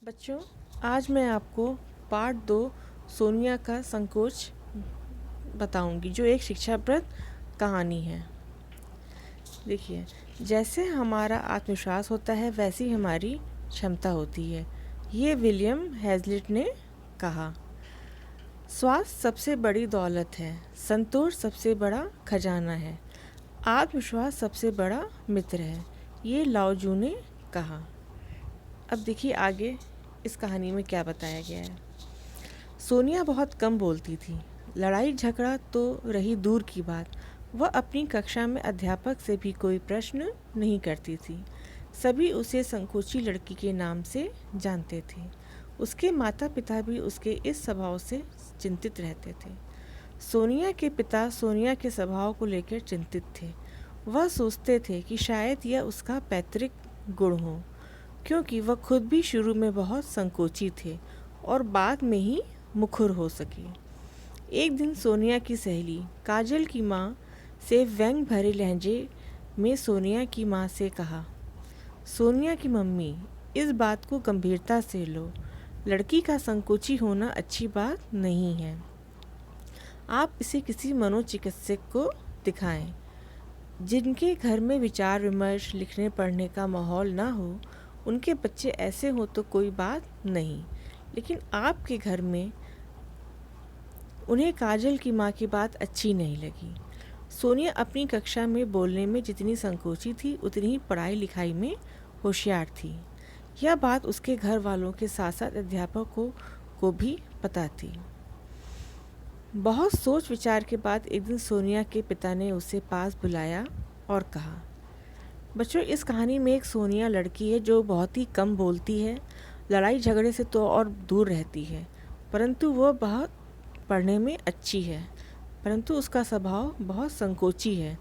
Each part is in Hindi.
बच्चों, आज मैं आपको पार्ट 2 सोनिया का संकोच बताऊंगी, जो एक शिक्षाप्रद कहानी है। देखिए, जैसे हमारा आत्मविश्वास होता है वैसी ही हमारी क्षमता होती है, ये विलियम हेज़लिट ने कहा। स्वास्थ्य सबसे बड़ी दौलत है, संतोष सबसे बड़ा खजाना है, आत्मविश्वास सबसे बड़ा मित्र है, ये लाओ जू ने कहा। अब देखिए आगे इस कहानी में क्या बताया गया है। सोनिया बहुत कम बोलती थी। लड़ाई झगड़ा तो रही दूर की बात, वह अपनी कक्षा में अध्यापक से भी कोई प्रश्न नहीं करती थी। सभी उसे संकोची लड़की के नाम से जानते थे। उसके माता पिता भी उसके इस स्वभाव से चिंतित रहते थे। सोनिया के पिता सोनिया के स्वभाव को लेकर चिंतित थे। वह सोचते थे कि शायद यह उसका पैतृक गुण हो, क्योंकि वह खुद भी शुरू में बहुत संकोची थे और बाद में ही मुखर हो सके। एक दिन सोनिया की सहेली काजल की माँ से व्यंग भरे लहजे में सोनिया की माँ से कहा, सोनिया की मम्मी, इस बात को गंभीरता से लो। लड़की का संकोची होना अच्छी बात नहीं है। आप इसे किसी मनोचिकित्सक को दिखाएं। जिनके घर में विचार विमर्श, लिखने पढ़ने का माहौल ना हो, उनके बच्चे ऐसे हो तो कोई बात नहीं, लेकिन आपके घर में उन्हें काजल की माँ की बात अच्छी नहीं लगी। सोनिया अपनी कक्षा में बोलने में जितनी संकोची थी, उतनी ही पढ़ाई लिखाई में होशियार थी। यह बात उसके घर वालों के साथ साथ अध्यापकों को भी पता थी। बहुत सोच विचार के बाद एक दिन सोनिया के पिता ने उसे पास बुलाया और कहा, बच्चों, इस कहानी में एक सोनिया लड़की है जो बहुत ही कम बोलती है, लड़ाई झगड़े से तो और दूर रहती है, परंतु वह बहुत पढ़ने में अच्छी है, परंतु उसका स्वभाव बहुत संकोची है।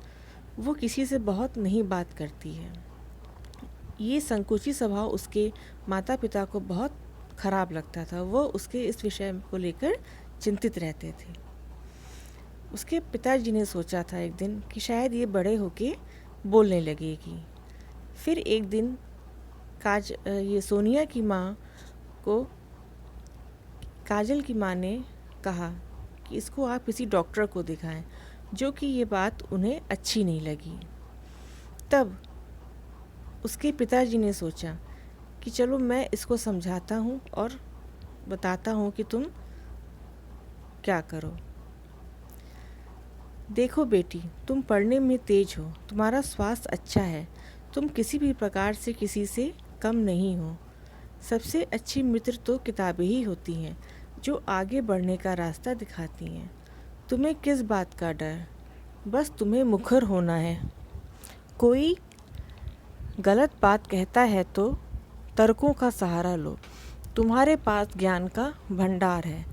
वो किसी से बहुत नहीं बात करती है। ये संकोची स्वभाव उसके माता पिता को बहुत खराब लगता था। वो उसके इस विषय को लेकर चिंतित रहते थे। उसके पिताजी ने सोचा था एक दिन कि शायद ये बड़े होके बोलने लगेगी। फिर एक दिन ये सोनिया की माँ को काजल की माँ ने कहा कि इसको आप किसी डॉक्टर को दिखाएं, जो कि ये बात उन्हें अच्छी नहीं लगी। तब उसके पिताजी ने सोचा कि चलो मैं इसको समझाता हूँ और बताता हूँ कि तुम क्या करो। देखो बेटी, तुम पढ़ने में तेज हो, तुम्हारा स्वास्थ्य अच्छा है, तुम किसी भी प्रकार से किसी से कम नहीं हो। सबसे अच्छी मित्र तो किताबें ही होती हैं, जो आगे बढ़ने का रास्ता दिखाती हैं। तुम्हें किस बात का डर? बस तुम्हें मुखर होना है। कोई गलत बात कहता है तो तर्कों का सहारा लो। तुम्हारे पास ज्ञान का भंडार है,